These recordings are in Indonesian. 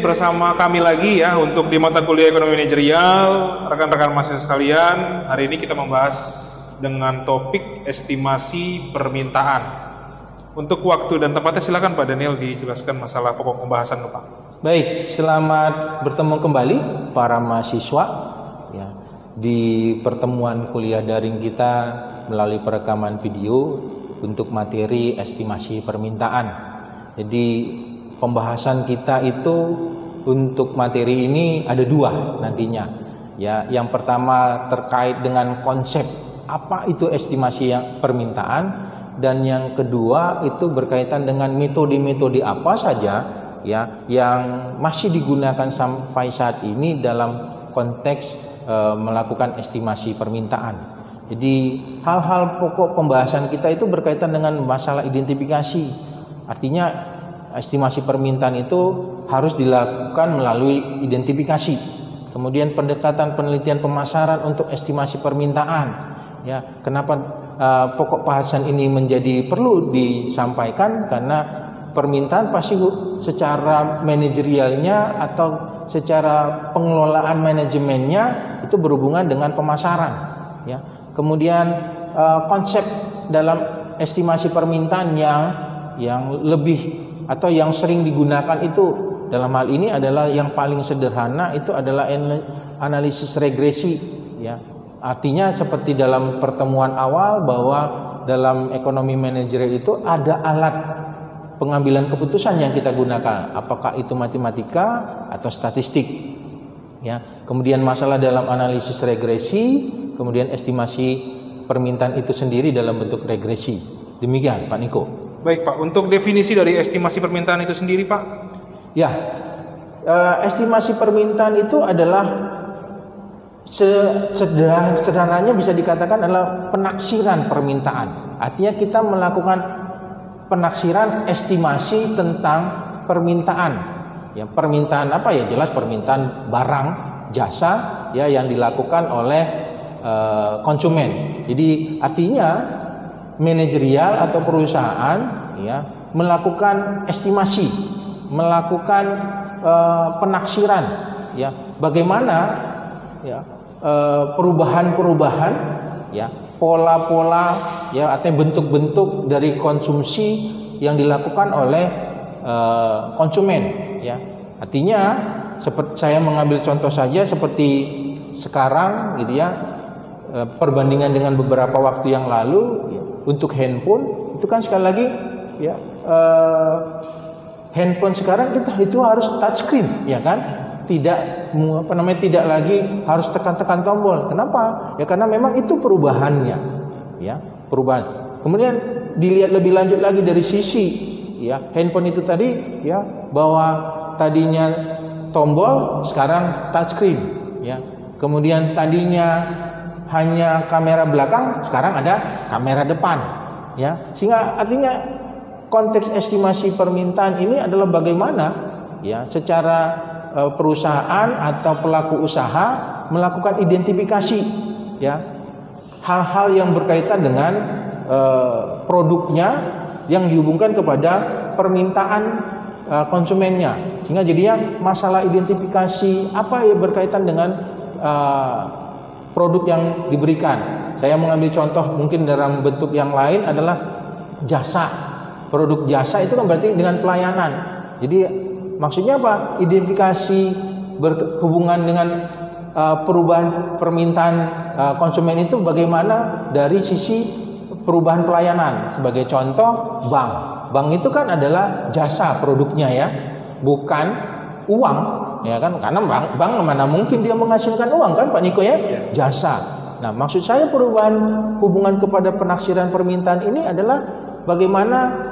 bersama kami lagi ya untuk di mata kuliah Ekonomi Manajerial. Rekan-rekan mahasiswa sekalian, hari ini kita membahas dengan topik estimasi permintaan. Untuk waktu dan tempatnya silakan Pak Daniel dijelaskan masalah pokok pembahasan Pak. Baik, selamat bertemu kembali para mahasiswa ya, di pertemuan kuliah daring kita melalui perekaman video untuk materi estimasi permintaan. Jadi pembahasan kita itu untuk materi ini ada dua nantinya. Ya, yang pertama terkait dengan konsep apa itu estimasi permintaan, dan yang kedua itu berkaitan dengan metode-metode apa saja ya yang masih digunakan sampai saat ini dalam konteks melakukan estimasi permintaan. Jadi hal-hal pokok pembahasan kita itu berkaitan dengan masalah identifikasi. Artinya estimasi permintaan itu harus dilakukan melalui identifikasi. Kemudian pendekatan penelitian pemasaran untuk estimasi permintaan. Ya, kenapa pokok bahasan ini menjadi perlu disampaikan? Karena permintaan pasti secara manajerialnya atau secara pengelolaan manajemennya itu berhubungan dengan pemasaran. Ya, kemudian konsep dalam estimasi permintaan yang lebih atau yang sering digunakan itu dalam hal ini adalah yang paling sederhana itu adalah analisis regresi. Ya. Artinya seperti dalam pertemuan awal bahwa dalam ekonomi manajerial itu ada alat pengambilan keputusan yang kita gunakan, apakah itu matematika atau statistik. Ya. Kemudian masalah dalam analisis regresi, kemudian estimasi permintaan itu sendiri dalam bentuk regresi. Demikian Pak Niko. Baik Pak, untuk definisi dari estimasi permintaan itu sendiri Pak? Ya, estimasi permintaan itu adalah sederhananya bisa dikatakan adalah penaksiran permintaan. Artinya kita melakukan penaksiran estimasi tentang permintaan. Ya, permintaan apa ya? Jelas permintaan barang, jasa ya yang dilakukan oleh konsumen. Jadi artinya manajerial atau perusahaan ya melakukan estimasi, melakukan penaksiran ya bagaimana ya perubahan-perubahan ya pola-pola ya atau bentuk-bentuk dari konsumsi yang dilakukan oleh konsumen ya. Artinya seperti saya mengambil contoh saja seperti sekarang gitu ya, perbandingan dengan beberapa waktu yang lalu ya, untuk handphone itu kan sekali lagi ya handphone sekarang kita itu harus touchscreen ya kan. Tidak lagi harus tekan-tekan tombol. Kenapa? Ya karena memang itu perubahannya. Ya, perubahan. Kemudian dilihat lebih lanjut lagi dari sisi ya, handphone itu tadi ya bahwa tadinya tombol sekarang touchscreen ya. Kemudian tadinya hanya kamera belakang, sekarang ada kamera depan ya. Sehingga artinya konteks estimasi permintaan ini adalah bagaimana ya secara perusahaan atau pelaku usaha melakukan identifikasi ya hal-hal yang berkaitan dengan produknya yang dihubungkan kepada permintaan konsumennya, sehingga jadinya masalah identifikasi apa yang berkaitan dengan produk yang diberikan. Saya mengambil contoh mungkin dalam bentuk yang lain adalah jasa. Produk jasa itu kan berarti dengan pelayanan. Jadi maksudnya apa? Identifikasi berhubungan dengan perubahan permintaan konsumen itu bagaimana dari sisi perubahan pelayanan. Sebagai contoh bank. Bank itu kan adalah jasa produknya ya, bukan uang ya kan? Karena bank mana mungkin dia menghasilkan uang kan Pak Niko ya? Jasa. Nah, maksud saya perubahan hubungan kepada penaksiran permintaan ini adalah bagaimana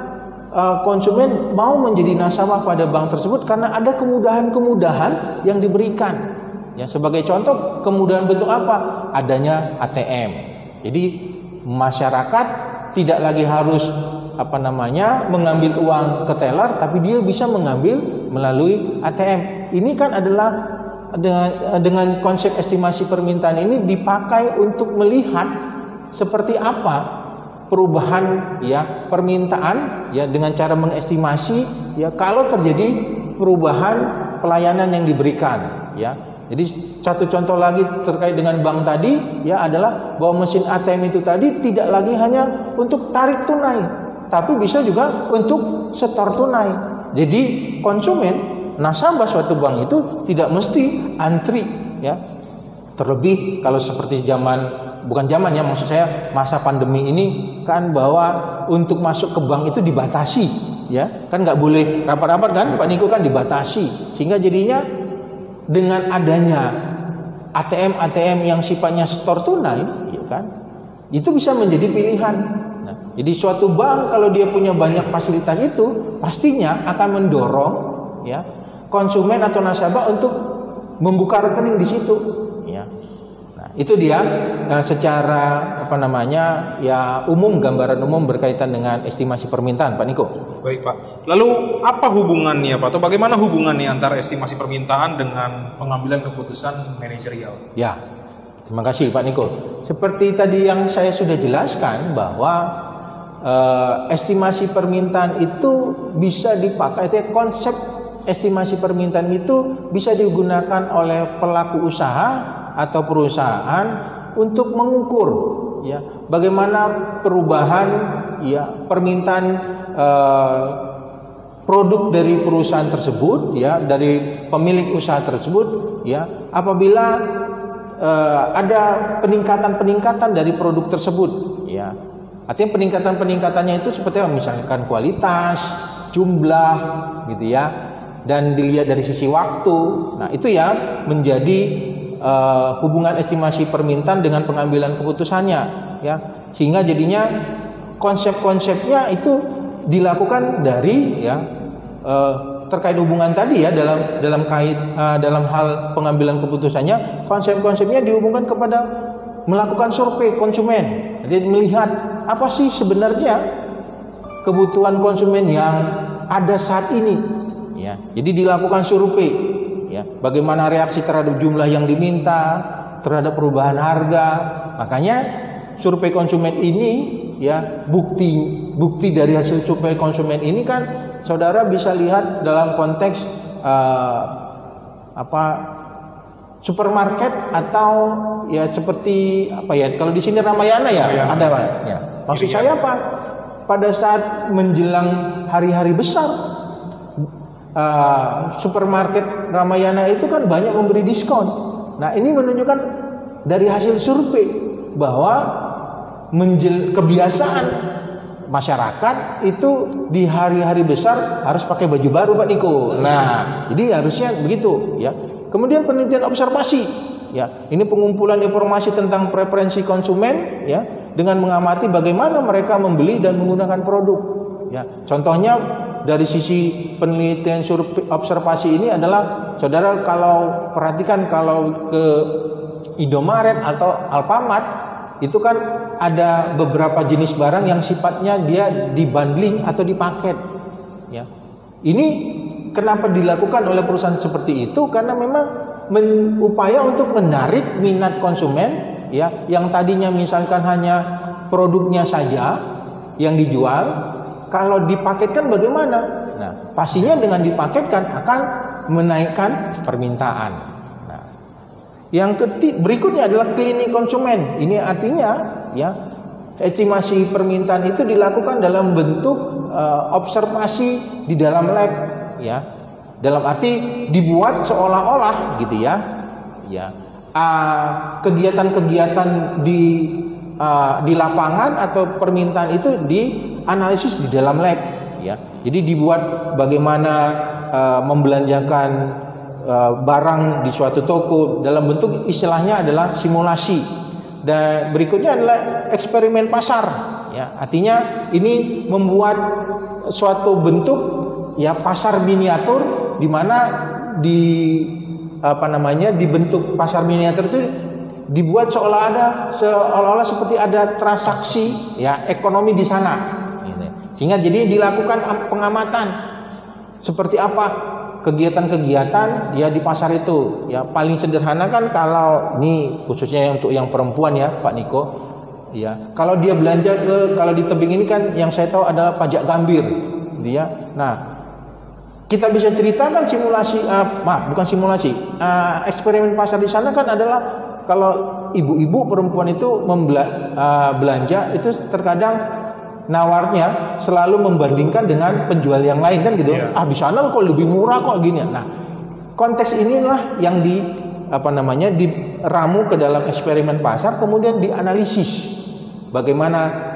konsumen mau menjadi nasabah pada bank tersebut karena ada kemudahan-kemudahan yang diberikan. Ya, sebagai contoh, kemudahan bentuk apa? Adanya ATM. Jadi masyarakat tidak lagi harus mengambil uang ke teller, tapi dia bisa mengambil melalui ATM. Ini kan adalah dengan konsep estimasi permintaan ini dipakai untuk melihat seperti apa perubahan ya permintaan ya dengan cara mengestimasi ya kalau terjadi perubahan pelayanan yang diberikan, ya. Jadi satu contoh lagi terkait dengan bank tadi, ya, adalah bahwa mesin ATM itu tadi tidak lagi hanya untuk tarik tunai, tapi bisa juga untuk setor tunai. Jadi konsumen, nasabah suatu bank itu tidak mesti antri, ya. Terlebih kalau seperti maksud saya masa pandemi ini kan, bahwa untuk masuk ke bank itu dibatasi, ya. Kan nggak boleh rapat-rapat kan, Pak Niko, kan dibatasi. Sehingga jadinya dengan adanya ATM yang sifatnya setor tunai, ya kan, itu bisa menjadi pilihan. Nah, jadi suatu bank kalau dia punya banyak fasilitas itu, pastinya akan mendorong, ya, konsumen atau nasabah untuk membuka rekening di situ, ya. Nah, itu dia secara gambaran umum berkaitan dengan estimasi permintaan, Pak Niko. Baik, Pak. Lalu apa hubungannya, Pak, atau bagaimana hubungannya antara estimasi permintaan dengan pengambilan keputusan manajerial? Ya, terima kasih, Pak Niko. Seperti tadi yang saya sudah jelaskan, bahwa estimasi permintaan itu bisa dipakai, konsep estimasi permintaan itu bisa digunakan oleh pelaku usaha atau perusahaan untuk mengukur, ya, bagaimana perubahan, ya, permintaan produk dari perusahaan tersebut, ya, dari pemilik usaha tersebut, ya, apabila ada peningkatan dari produk tersebut, ya. Artinya peningkatannya itu seperti misalkan kualitas, jumlah, gitu ya, dan dilihat dari sisi waktu. Nah, itu ya menjadi hubungan estimasi permintaan dengan pengambilan keputusannya, ya, sehingga jadinya konsep-konsepnya itu dilakukan dari, ya, terkait hubungan tadi, ya, dalam hal pengambilan keputusannya, konsep-konsepnya dihubungkan kepada melakukan survei konsumen. Jadi melihat apa sih sebenarnya kebutuhan konsumen yang ada saat ini, ya. Jadi dilakukan survei, ya, bagaimana reaksi terhadap jumlah yang diminta, terhadap perubahan harga. Makanya survei konsumen ini, ya, bukti dari hasil survei konsumen ini kan saudara bisa lihat dalam konteks supermarket atau, ya, seperti kalau di sini Ramayana, ya, ada, Pak, ya. Maksud saya apa? Pada saat menjelang hari-hari besar, supermarket Ramayana itu kan banyak memberi diskon. Nah, ini menunjukkan dari hasil survei bahwa kebiasaan masyarakat itu di hari-hari besar harus pakai baju baru, Pak Niko. Nah, jadi harusnya begitu, ya. Kemudian penelitian observasi, ya. Ini pengumpulan informasi tentang preferensi konsumen, ya, dengan mengamati bagaimana mereka membeli dan menggunakan produk, ya. Contohnya dari sisi penelitian survei observasi ini adalah, saudara kalau perhatikan, kalau ke Indomaret atau Alfamart itu kan ada beberapa jenis barang yang sifatnya dia dibundling atau dipaket, ya. Ini kenapa dilakukan oleh perusahaan seperti itu? Karena memang upaya untuk menarik minat konsumen, ya, yang tadinya misalkan hanya produknya saja yang dijual. Kalau dipaketkan bagaimana? Nah, pastinya dengan dipaketkan akan menaikkan permintaan. Nah, yang berikutnya adalah klinik konsumen. Ini artinya, ya, estimasi permintaan itu dilakukan dalam bentuk observasi di dalam lab, ya. Dalam arti dibuat seolah-olah, gitu ya, ya, kegiatan-kegiatan di lapangan atau permintaan itu dianalisis di dalam lab, ya. Jadi dibuat bagaimana membelanjakan barang di suatu toko dalam bentuk istilahnya adalah simulasi. Dan berikutnya adalah eksperimen pasar, ya. Artinya ini membuat suatu bentuk, ya, pasar miniatur di mana dibentuk pasar miniatur itu dibuat seolah-olah seperti ada transaksi, ya, ekonomi di sana, gitu. Sehingga jadi dilakukan pengamatan seperti apa kegiatan-kegiatan, ya, di pasar itu, ya. Paling sederhana kan kalau ini khususnya untuk yang perempuan, ya, Pak Niko, ya, kalau dia belanja kalau di tebing ini kan yang saya tahu adalah pajak gambir, dia. Nah, kita bisa ceritakan simulasi, bukan simulasi, eksperimen pasar di sana kan adalah kalau ibu-ibu perempuan itu belanja itu terkadang nawarnya selalu membandingkan dengan penjual yang lain kan gitu. Yeah. Di sana kok lebih murah kok gini. Nah, konteks inilah yang diramu ke dalam eksperimen pasar, kemudian dianalisis bagaimana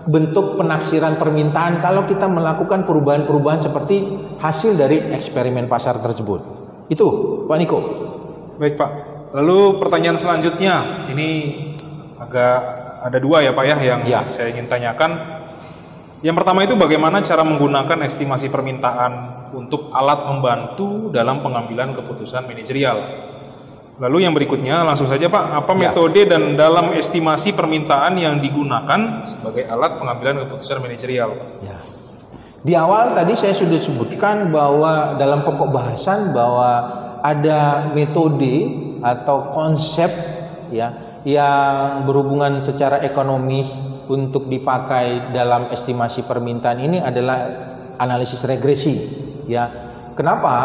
bentuk penaksiran permintaan kalau kita melakukan perubahan-perubahan seperti hasil dari eksperimen pasar tersebut. Itu, Pak Niko. Baik, Pak. Lalu pertanyaan selanjutnya, ini agak ada dua ya, Pak ya, yang saya ingin tanyakan. Yang pertama itu bagaimana cara menggunakan estimasi permintaan untuk alat membantu dalam pengambilan keputusan manajerial. Lalu yang berikutnya langsung saja Pak, apa metode dan dalam estimasi permintaan yang digunakan sebagai alat pengambilan keputusan manajerial? Ya. Di awal tadi saya sudah sebutkan bahwa dalam pokok bahasan bahwa ada metode atau konsep ya yang berhubungan secara ekonomis untuk dipakai dalam estimasi permintaan ini adalah analisis regresi ya. Kenapa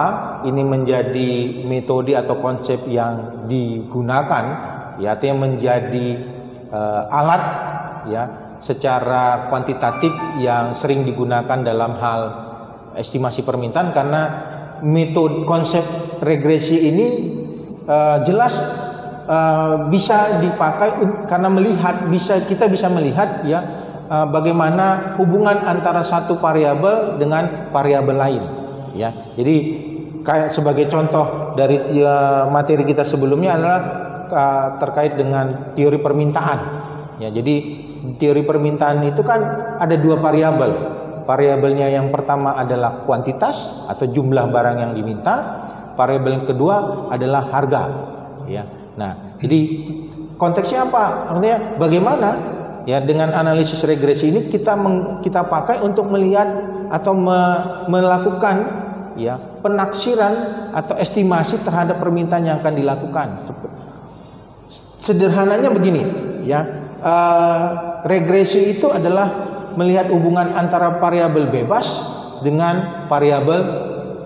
ini menjadi metode atau konsep yang digunakan ya, artinya menjadi alat ya secara kuantitatif yang sering digunakan dalam hal estimasi permintaan, karena metode konsep regresi ini jelas bisa dipakai karena kita bisa melihat ya bagaimana hubungan antara satu variabel dengan variabel lain. Ya, jadi kayak sebagai contoh dari materi kita sebelumnya adalah terkait dengan teori permintaan. Ya, jadi teori permintaan itu kan ada dua variabel. Variabelnya yang pertama adalah kuantitas atau jumlah barang yang diminta. Variabel yang kedua adalah harga. Ya, nah, jadi konteksnya apa? Artinya bagaimana? Ya, dengan analisis regresi ini kita pakai untuk melihat atau melakukan ya penaksiran atau estimasi terhadap permintaan yang akan dilakukan. Sederhananya begini, ya, regresi itu adalah melihat hubungan antara variabel bebas dengan variabel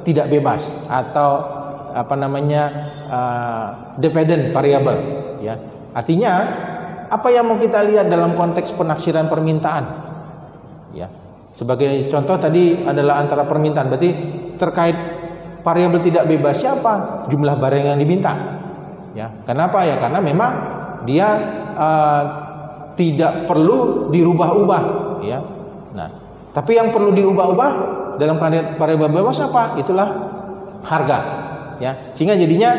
tidak bebas atau dependent variable. Ya, artinya apa yang mau kita lihat dalam konteks penaksiran permintaan? Ya, sebagai contoh tadi adalah antara permintaan, berarti terkait variabel tidak bebas siapa? Jumlah barang yang diminta. Ya, kenapa ya? Karena memang dia tidak perlu dirubah-ubah. Ya, nah, tapi yang perlu diubah-ubah dalam variabel bebas apa? Itulah harga. Ya, sehingga jadinya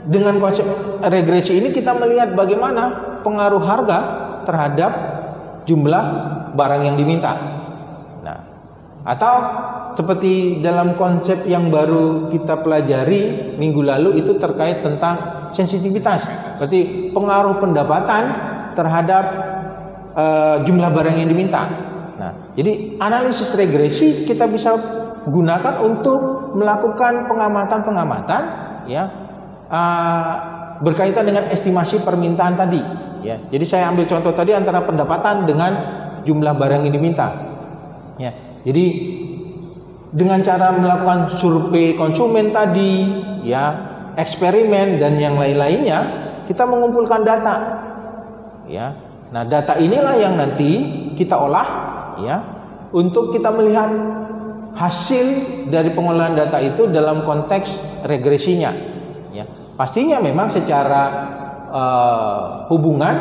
dengan konsep regresi ini kita melihat bagaimana pengaruh harga terhadap jumlah barang yang diminta. Nah, atau seperti dalam konsep yang baru kita pelajari minggu lalu itu terkait tentang sensitivitas. Berarti pengaruh pendapatan terhadap jumlah barang yang diminta. Nah, jadi analisis regresi kita bisa gunakan untuk melakukan pengamatan-pengamatan ya berkaitan dengan estimasi permintaan tadi. Ya, jadi saya ambil contoh tadi antara pendapatan dengan jumlah barang yang diminta. Ya, jadi dengan cara melakukan survei konsumen tadi, ya, eksperimen dan yang lain-lainnya, kita mengumpulkan data. Ya, nah data inilah yang nanti kita olah, ya, untuk kita melihat hasil dari pengolahan data itu dalam konteks regresinya. Ya, pastinya memang secara hubungan,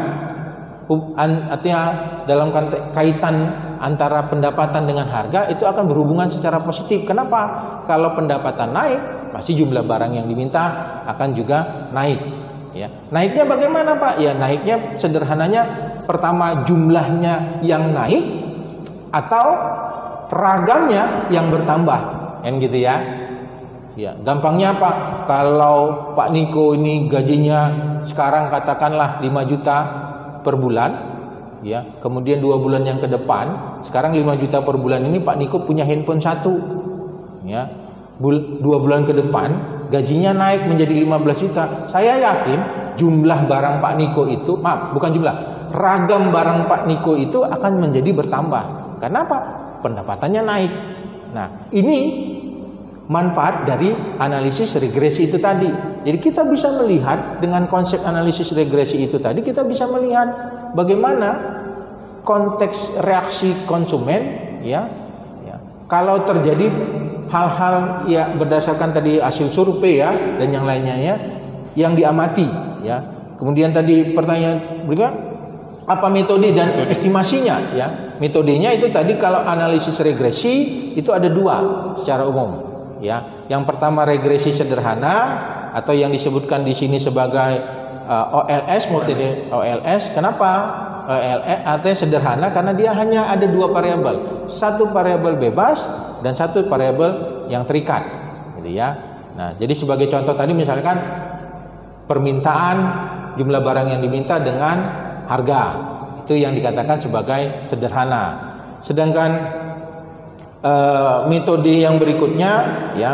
artinya dalam kaitan antara pendapatan dengan harga itu akan berhubungan secara positif. Kenapa? Kalau pendapatan naik, pasti jumlah barang yang diminta akan juga naik. Ya, naiknya bagaimana Pak? Ya, naiknya sederhananya pertama jumlahnya yang naik atau ragamnya yang bertambah, kan gitu ya. Ya, gampangnya Pak, kalau Pak Niko ini gajinya sekarang katakanlah 5 juta per bulan, ya, kemudian 2 bulan yang ke depan, sekarang 5 juta per bulan ini Pak Niko punya handphone 1, ya, 2 bulan ke depan gajinya naik menjadi 15 juta. Saya yakin jumlah barang Pak Niko itu, ragam barang Pak Niko itu akan menjadi bertambah. Kenapa? Pendapatannya naik. Nah, ini manfaat dari analisis regresi itu tadi. Jadi kita bisa melihat dengan konsep analisis regresi itu tadi, kita bisa melihat bagaimana konteks reaksi konsumen ya. Kalau terjadi hal-hal ya berdasarkan tadi hasil survei ya dan yang lainnya ya yang diamati ya. Kemudian tadi pertanyaan berikutnya, apa metode dan estimasinya ya. Metodenya itu tadi kalau analisis regresi itu ada dua secara umum ya. Yang pertama regresi sederhana atau yang disebutkan di sini sebagai OLS, metode OLS. Kenapa? OLS sederhana karena dia hanya ada dua variabel, satu variabel bebas dan satu variabel yang terikat, gitu ya. Nah, jadi sebagai contoh tadi misalkan permintaan jumlah barang yang diminta dengan harga, itu yang dikatakan sebagai sederhana. Sedangkan metode yang berikutnya ya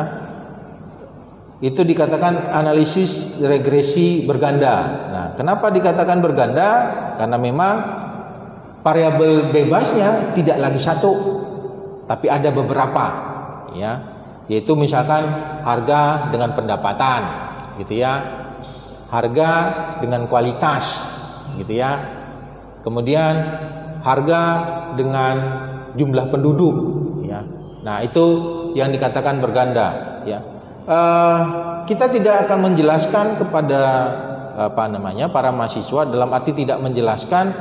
itu dikatakan analisis regresi berganda. Nah, kenapa dikatakan berganda? Karena memang variabel bebasnya tidak lagi satu, tapi ada beberapa, ya, yaitu misalkan harga dengan pendapatan, gitu ya, harga dengan kualitas, gitu ya, kemudian harga dengan jumlah penduduk, ya. Nah, itu yang dikatakan berganda, ya. Kita tidak akan menjelaskan kepada para mahasiswa dalam arti tidak menjelaskan,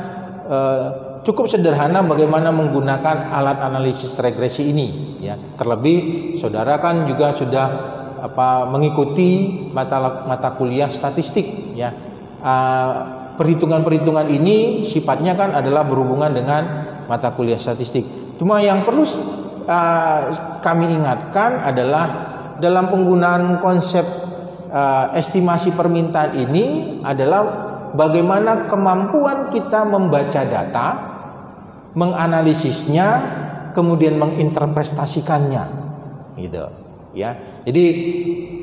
cukup sederhana bagaimana menggunakan alat analisis regresi ini ya. Terlebih saudara kan juga sudah mengikuti mata kuliah statistik ya. Perhitungan-perhitungan ini sifatnya kan adalah berhubungan dengan mata kuliah statistik. Cuma yang perlu kami ingatkan adalah dalam penggunaan konsep estimasi permintaan ini adalah bagaimana kemampuan kita membaca data, menganalisisnya, kemudian menginterpretasikannya, gitu, ya. Jadi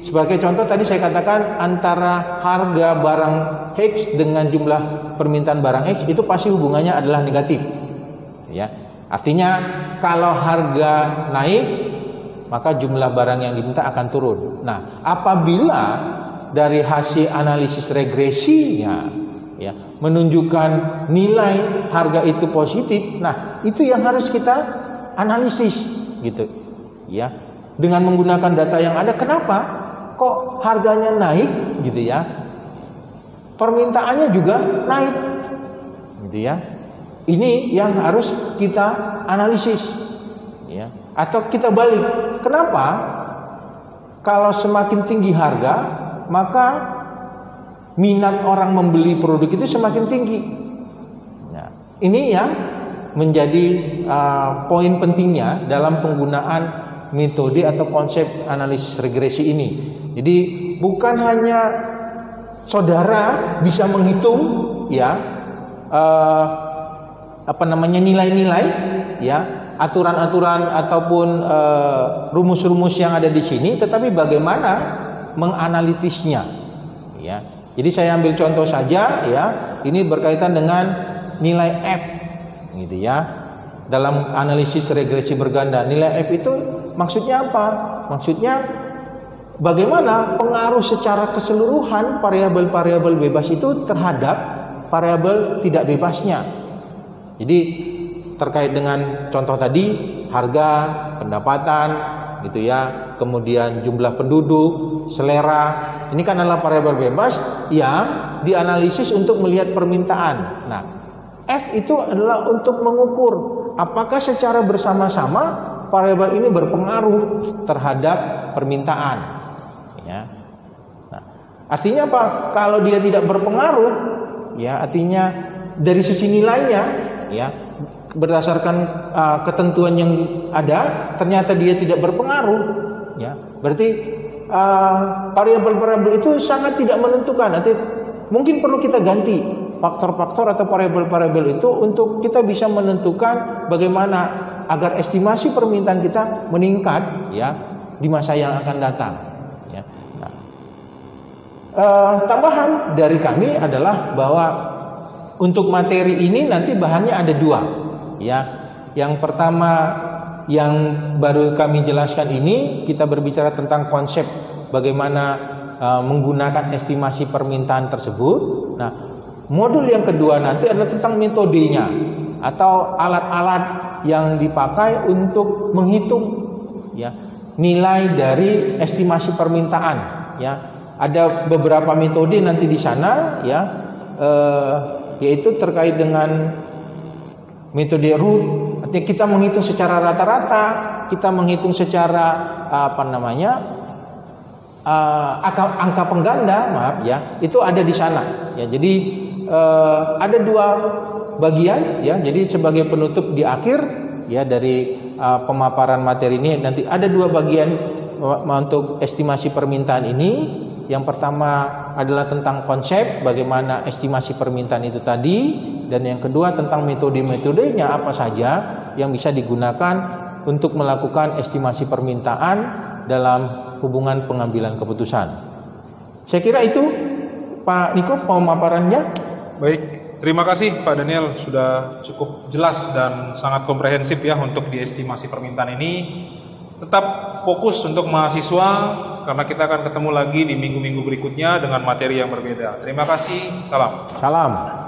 sebagai contoh tadi saya katakan antara harga barang X dengan jumlah permintaan barang X itu pasti hubungannya adalah negatif, ya. Artinya kalau harga naik maka jumlah barang yang diminta akan turun. Nah, apabila dari hasil analisis regresinya ya menunjukkan nilai harga itu positif, nah itu yang harus kita analisis gitu ya. Dengan menggunakan data yang ada, kenapa kok harganya naik gitu ya, permintaannya juga naik gitu ya. Ini yang harus kita analisis ya. Atau kita balik, kenapa kalau semakin tinggi harga maka minat orang membeli produk itu semakin tinggi. Nah, ini yang menjadi poin pentingnya dalam penggunaan metode atau konsep analisis regresi ini. Jadi bukan hanya saudara bisa menghitung ya nilai-nilai ya, aturan-aturan ataupun rumus-rumus yang ada di sini, tetapi bagaimana menganalitisnya ya. Jadi saya ambil contoh saja ya, ini berkaitan dengan nilai F gitu ya. Dalam analisis regresi berganda, nilai F itu maksudnya apa? Maksudnya bagaimana pengaruh secara keseluruhan variabel-variabel bebas itu terhadap variabel tidak bebasnya. Jadi terkait dengan contoh tadi harga, pendapatan gitu ya, kemudian jumlah penduduk, selera, ini kan adalah variabel bebas yang dianalisis untuk melihat permintaan. Nah, F itu adalah untuk mengukur apakah secara bersama-sama variabel ini berpengaruh terhadap permintaan ya. Nah, artinya apa? Kalau dia tidak berpengaruh ya, artinya dari sisi nilainya ya, berdasarkan ketentuan yang ada ternyata dia tidak berpengaruh ya, berarti variabel-variabel itu sangat tidak menentukan. Nanti mungkin perlu kita ganti faktor-faktor atau variabel-variabel itu untuk kita bisa menentukan bagaimana agar estimasi permintaan kita meningkat ya di masa yang akan datang ya. Nah, tambahan dari kami adalah bahwa untuk materi ini nanti bahannya ada dua. Ya, yang pertama yang baru kami jelaskan ini kita berbicara tentang konsep bagaimana menggunakan estimasi permintaan tersebut. Nah, modul yang kedua nanti adalah tentang metodenya atau alat-alat yang dipakai untuk menghitung ya nilai dari estimasi permintaan ya. Ada beberapa metode nanti di sana ya, yaitu terkait dengan metode root, artinya kita menghitung secara rata-rata, kita menghitung secara angka pengganda, maaf ya, itu ada di sana ya. Jadi ada dua bagian ya. Jadi sebagai penutup di akhir ya dari pemaparan materi ini nanti ada dua bagian untuk estimasi permintaan ini. Yang pertama adalah tentang konsep bagaimana estimasi permintaan itu tadi, dan yang kedua tentang metode-metodenya apa saja yang bisa digunakan untuk melakukan estimasi permintaan dalam hubungan pengambilan keputusan. Saya kira itu Pak Niko pemaparannya. Baik, terima kasih Pak Daniel, sudah cukup jelas dan sangat komprehensif ya untuk di estimasi permintaan ini. Tetap fokus untuk mahasiswa karena kita akan ketemu lagi di minggu-minggu berikutnya dengan materi yang berbeda. Terima kasih, salam. Salam.